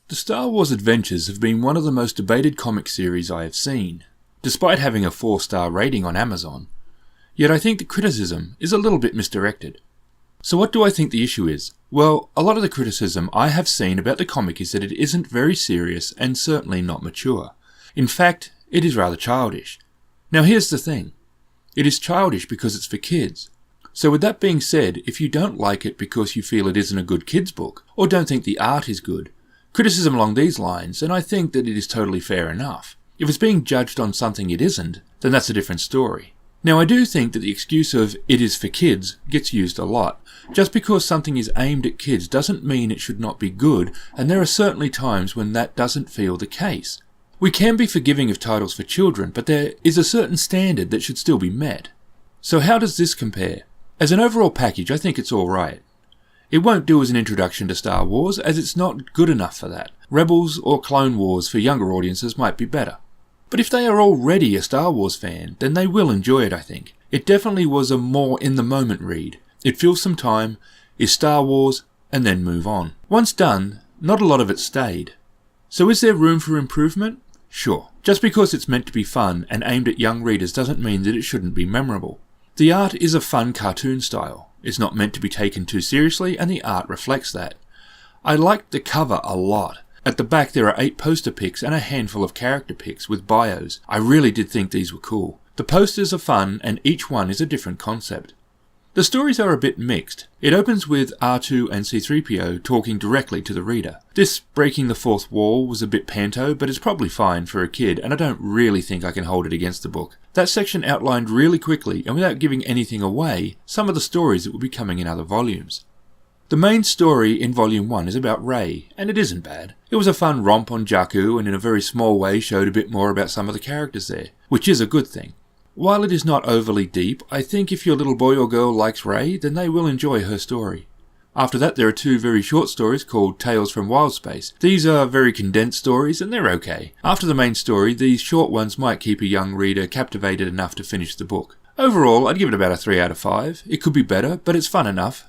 The Star Wars Adventures have been one of the most debated comic series I have seen, despite having a 4-star rating on Amazon. Yet I think the criticism is a little bit misdirected. So what do I think the issue is? Well, a lot of the criticism I have seen about the comic is that it isn't very serious and certainly not mature. In fact, it is rather childish. Now here's the thing. It is childish because it's for kids. So with that being said, if you don't like it because you feel it isn't a good kids book, or don't think the art is good, criticism along these lines, and I think that it is totally fair enough. If it's being judged on something it isn't, then that's a different story. Now I do think that the excuse of "it is for kids" gets used a lot. Just because something is aimed at kids doesn't mean it should not be good, and there are certainly times when that doesn't feel the case. We can be forgiving of titles for children, but there is a certain standard that should still be met. So how does this compare? As an overall package, I think it's alright. It won't do as an introduction to Star Wars, as it's not good enough for that. Rebels or Clone Wars for younger audiences might be better. But if they are already a Star Wars fan, then they will enjoy it, I think. It definitely was a more in-the-moment read. It fills some time, is Star Wars, and then move on. Once done, not a lot of it stayed. So is there room for improvement? Sure. Just because it's meant to be fun and aimed at young readers doesn't mean that it shouldn't be memorable. The art is a fun cartoon style. It's not meant to be taken too seriously, and the art reflects that. I liked the cover a lot. At the back there are 8 poster pics and a handful of character pics with bios. I really did think these were cool. The posters are fun, and each one is a different concept. The stories are a bit mixed. It opens with R2 and C-3PO talking directly to the reader. This breaking the fourth wall was a bit panto, but it's probably fine for a kid, and I don't really think I can hold it against the book. That section outlined really quickly, and without giving anything away, some of the stories that will be coming in other volumes. The main story in Volume 1 is about Rey, and it isn't bad. It was a fun romp on Jakku, and in a very small way showed a bit more about some of the characters there, which is a good thing. While it is not overly deep, I think if your little boy or girl likes Rey, then they will enjoy her story. After that there are 2 very short stories called Tales from Wild Space. These are very condensed stories and they're okay. After the main story, these short ones might keep a young reader captivated enough to finish the book. Overall, I'd give it about a 3 out of 5. It could be better, but it's fun enough.